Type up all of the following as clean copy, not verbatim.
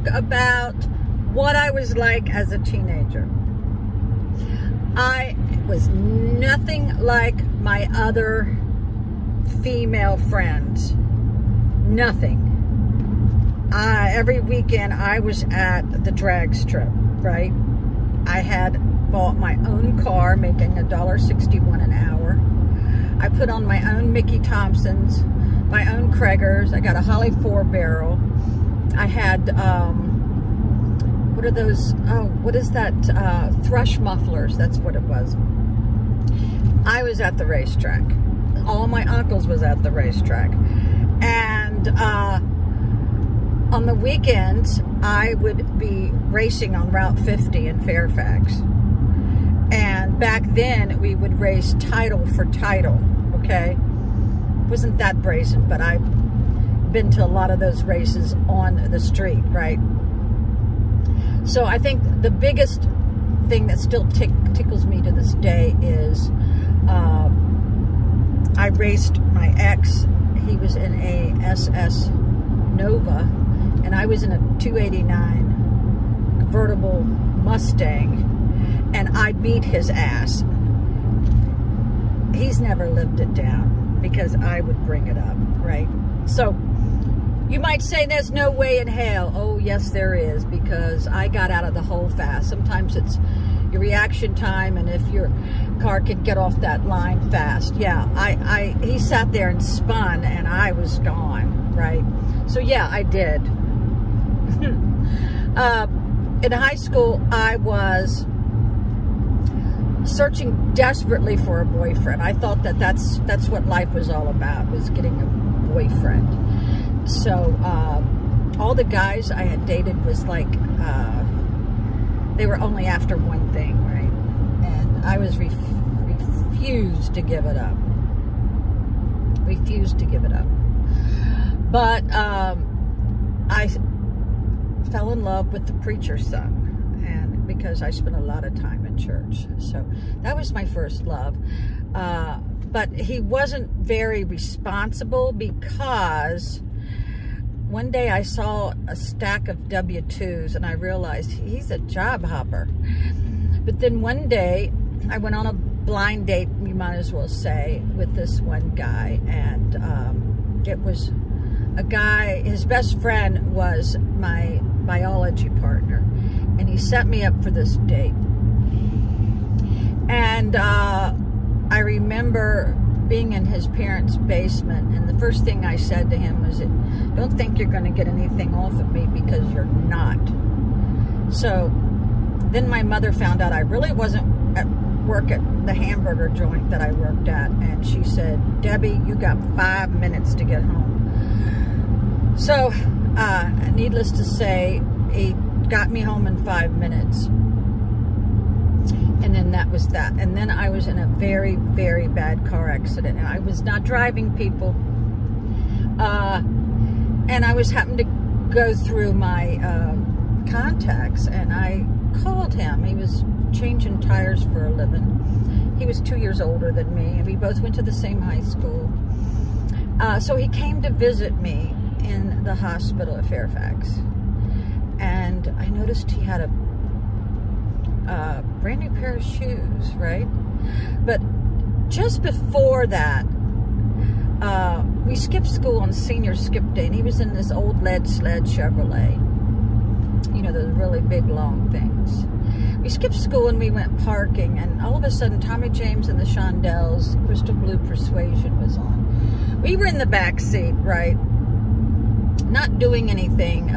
talk about what I was like as a teenager. I was nothing like my other female friends. Nothing. Every weekend I was at the drag strip, right? I had bought my own car, making $1.61 an hour. I put on my own Mickey Thompsons, my own Kraggers. I got a Holly 4-barrel. I had, what are those? Oh, what is that? Thrush mufflers. That's what it was. I was at the racetrack. All my uncles was at the racetrack. And on the weekends, I would be racing on Route 50 in Fairfax. And back then, we would race title for title, okay? Wasn't that brazen, but I've been to a lot of those races on the street, right? So I think the biggest thing that still tickles me to this day is I raced my ex. He was in a SS Nova, and I was in a 289 convertible Mustang, and I beat his ass. He's never lived it down because I would bring it up, right? So you might say there's no way in hell. Oh, yes, there is, because I got out of the hole fast. Sometimes it's your reaction time, and if your car can get off that line fast. Yeah, he sat there and spun, and I was gone, right? So, yeah, I did. In high school, I was searching desperately for a boyfriend. I thought that that's what life was all about, was getting a boyfriend. So all the guys I had dated was like, they were only after one thing, right? And I was refused to give it up. Refused to give it up. But I fell in love with the preacher's son, and because I spent a lot of time in church. So that was my first love. But he wasn't very responsible, because one day I saw a stack of W-2s and I realized he's a job hopper. But then one day I went on a blind date, you might as well say, with this one guy, and it was a guy, his best friend was my biology partner, and he set me up for this date. And I remember being in his parents' basement, and the first thing I said to him was, don't think you're going to get anything off of me, because you're not. So then my mother found out I really wasn't at work at the hamburger joint that I worked at, and she said, Debbie, you got 5 minutes to get home. So needless to say, he got me home in 5 minutes. And then that was that. And then I was in a very, very bad car accident. And I was not driving, people. And I was happened to go through my contacts. And I called him. He was changing tires for a living. He was 2 years older than me. And we both went to the same high school. So he came to visit me in the hospital at Fairfax. And I noticed he had a brand new pair of shoes, right? But just before that, we skipped school on senior skip day, and he was in this old lead sled Chevrolet. You know, those really big, long things. We skipped school and we went parking, and all of a sudden, Tommy James and the Shondells, Crystal Blue Persuasion was on. We were in the back seat, right? Not doing anything.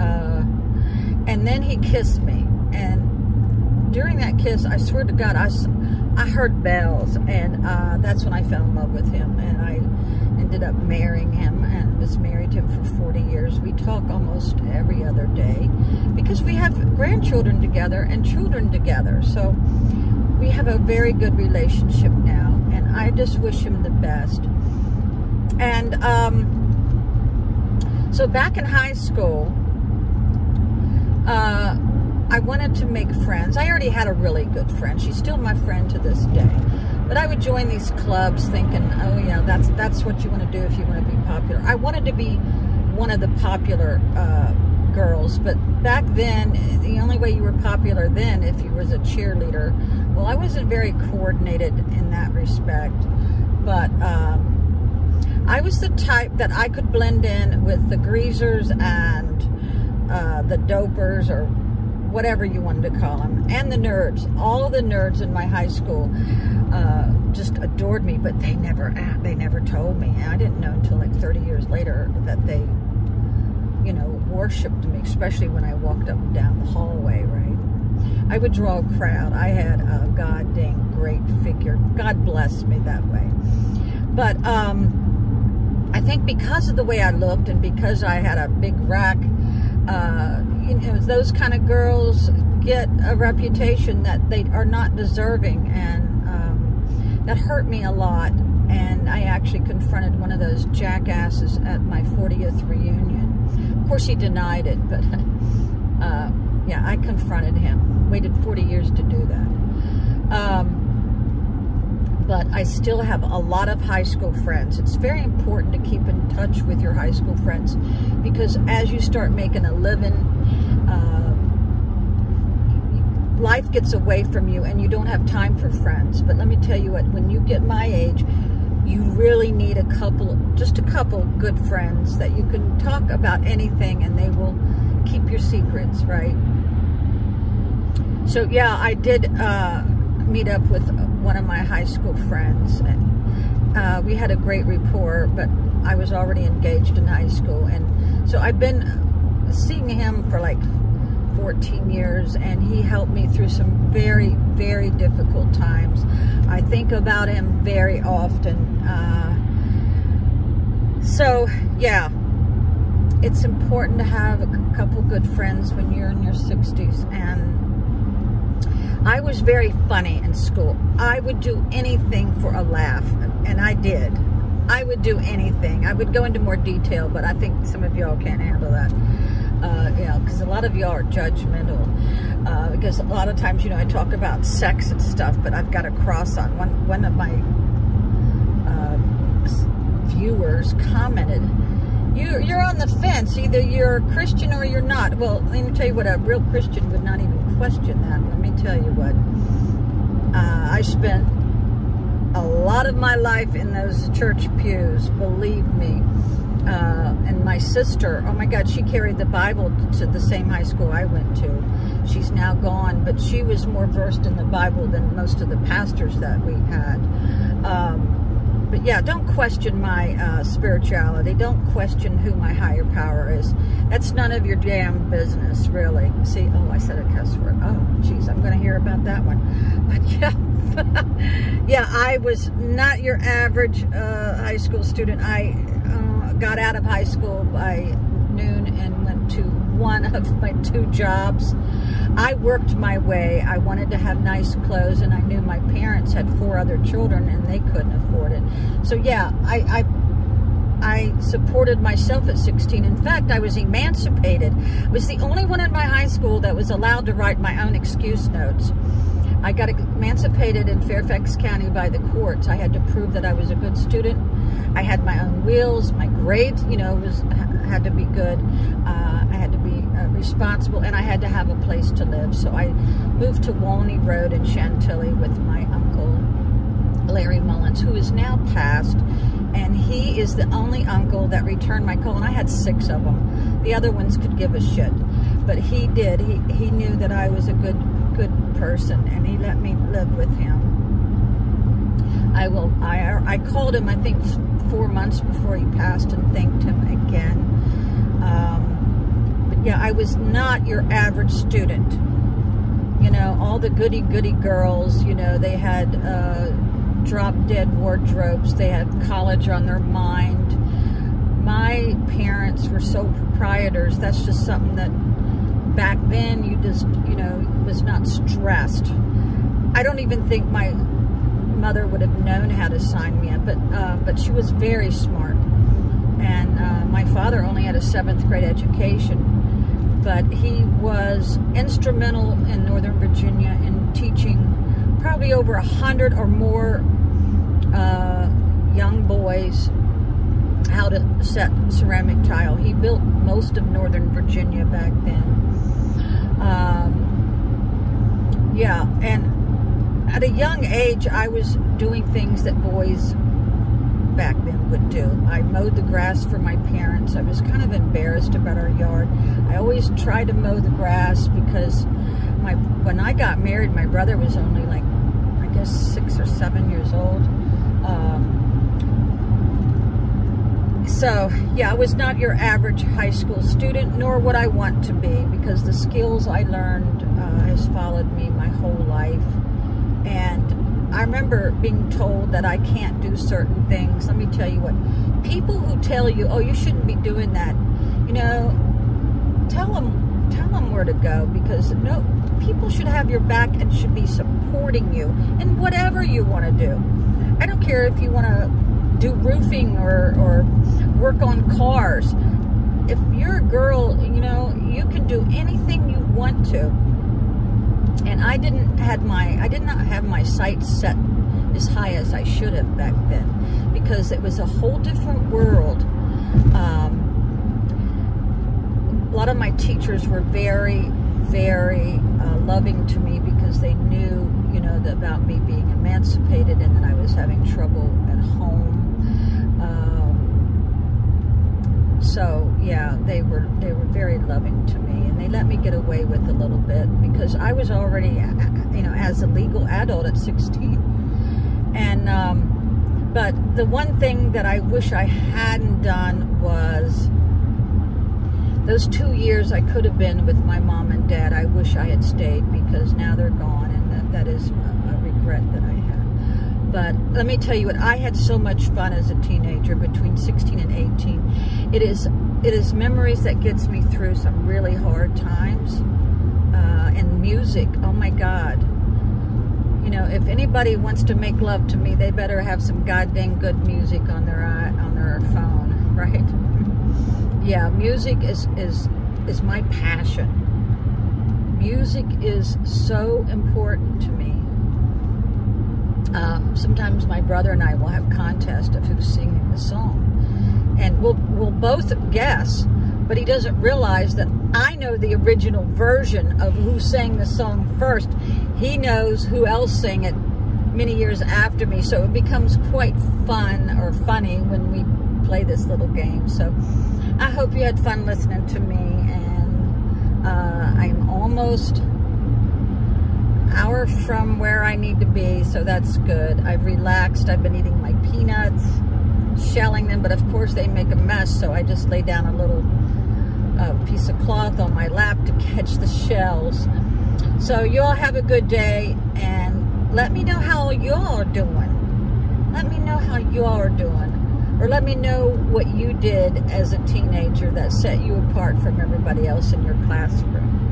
And then he kissed me, and during that kiss, I swear to God, I heard bells, and that's when I fell in love with him, and I ended up marrying him, and was married to him for 40 years. We talk almost every other day, because we have grandchildren together and children together, so we have a very good relationship now, and I just wish him the best. And so back in high school, I wanted to make friends. I already had a really good friend. She's still my friend to this day. But I would join these clubs thinking, oh yeah, that's what you want to do if you want to be popular. I wanted to be one of the popular girls, but back then, the only way you were popular then if you was a cheerleader. Well, I wasn't very coordinated in that respect, but I was the type that I could blend in with the greasers and the dopers, or whatever you wanted to call them, and the nerds. All of the nerds in my high school just adored me, but they never told me. And I didn't know until like 30 years later that they, you know, worshipped me, especially when I walked up and down the hallway, right? I would draw a crowd. I had a god dang great figure. God bless me that way. But I think because of the way I looked and because I had a big rack, you know, those kind of girls get a reputation that they are not deserving, and that hurt me a lot. And I actually confronted one of those jackasses at my 40th reunion. Of course, he denied it, but yeah, I confronted him. Waited 40 years to do that. But I still have a lot of high school friends. It's very important to keep in touch with your high school friends, because as you start making a living, life gets away from you and you don't have time for friends. But let me tell you what, when you get my age, you really need just a couple good friends that you can talk about anything and they will keep your secrets, right? So yeah, I did meet up with one of my high school friends, and we had a great rapport, but I was already engaged in high school, and so I've been seeing him for like 14 years, and he helped me through some very, very difficult times. I think about him very often. So yeah, it's important to have a couple good friends when you're in your 60s. And I was very funny in school. I would do anything for a laugh, and I did. I would do anything. I would go into more detail, but I think some of y'all can't handle that. You know, because a lot of y'all are judgmental. Because a lot of times, you know, I talk about sex and stuff, but I've got a cross on. One of my viewers commented, you're on the fence. Either you're a Christian or you're not. Well, let me tell you what, a real Christian would not even question that. Let me tell you what, I spent a lot of my life in those church pews, believe me. And my sister, oh my God, she carried the Bible to the same high school I went to. She's now gone, but she was more versed in the Bible than most of the pastors that we had. But yeah, don't question my spirituality. Don't question who my higher power is. That's none of your damn business, really. See, oh, I said a cuss word. Oh, geez, I'm going to hear about that one. But yeah, yeah, I was not your average high school student. I got out of high school by noon and went to one of my 2 jobs. I worked my way. I wanted to have nice clothes, and I knew my parents had 4 other children and they couldn't afford it. So yeah, I supported myself at 16. In fact, I was emancipated. I was the only one in my high school that was allowed to write my own excuse notes. I got emancipated in Fairfax County by the courts. I had to prove that I was a good student. I had my own wheels. My grades, you know, had to be good. I had to be responsible, and I had to have a place to live. So I moved to Walney Road in Chantilly with my uncle, Larry Mullins, who is now passed. And he is the only uncle that returned my call. And I had 6 of them. The other ones could give a shit. But he did. He knew that I was a good person, and he let me live with him. I called him, I think, 4 months before he passed and thanked him again. But yeah, I was not your average student. You know, all the goody girls, you know, they had drop-dead wardrobes. They had college on their mind. My parents were sole proprietors. That's just something that back then you just, you know, was not stressed. I don't even think my mother would have known how to sign me up, but she was very smart. And my father only had a 7th grade education, but he was instrumental in Northern Virginia in teaching probably over 100 or more young boys how to set ceramic tile. He built most of Northern Virginia back then. Yeah, and at a young age, I was doing things that boys back then would do. I mowed the grass for my parents. I was kind of embarrassed about our yard. I always tried to mow the grass because when I got married, my brother was only like, I guess 6 or 7 years old. So, yeah, I was not your average high school student, nor would I want to be, because the skills I learned has followed me my whole life. And I remember being told that I can't do certain things. Let me tell you what, people who tell you, oh, you shouldn't be doing that, you know, tell them where to go, because no, people should have your back and should be supporting you in whatever you want to do. I don't care if you want to do roofing or work on cars. If you're a girl, you know, you can do anything you want to. And I did not have my sights set as high as I should have back then, because it was a whole different world. A lot of my teachers were very, very loving to me, because they knew, you know, about me being emancipated and that I was having trouble at home. So yeah, they were very loving to me, and they let me get away with a little bit, because I was already, you know, as a legal adult at 16. And but the one thing that I wish I hadn't done was those 2 years I could have been with my mom and dad. I wish I had stayed, because now they're gone, and that is a regret that I have. But let me tell you what, I had so much fun as a teenager between 16 and 18. It is memories that gets me through some really hard times. And music, oh my God. You know, if anybody wants to make love to me, they better have some goddamn good music on their phone, right? Yeah, music is my passion. Music is so important to me. Sometimes my brother and I will have contests of who's singing the song, and we'll both guess, but he doesn't realize that I know the original version of who sang the song first. He knows who else sang it many years after me, so it becomes quite fun or funny when we play this little game. So I hope you had fun listening to me, and I'm almost an hour from where I need to be, so that's good. I've relaxed. I've been eating my peanuts, shelling them, but of course they make a mess, so I just lay down a little piece of cloth on my lap to catch the shells. So you all have a good day, and let me know how y'all are doing. Let me know how y'all are doing. Or let me know what you did as a teenager that set you apart from everybody else in your classroom.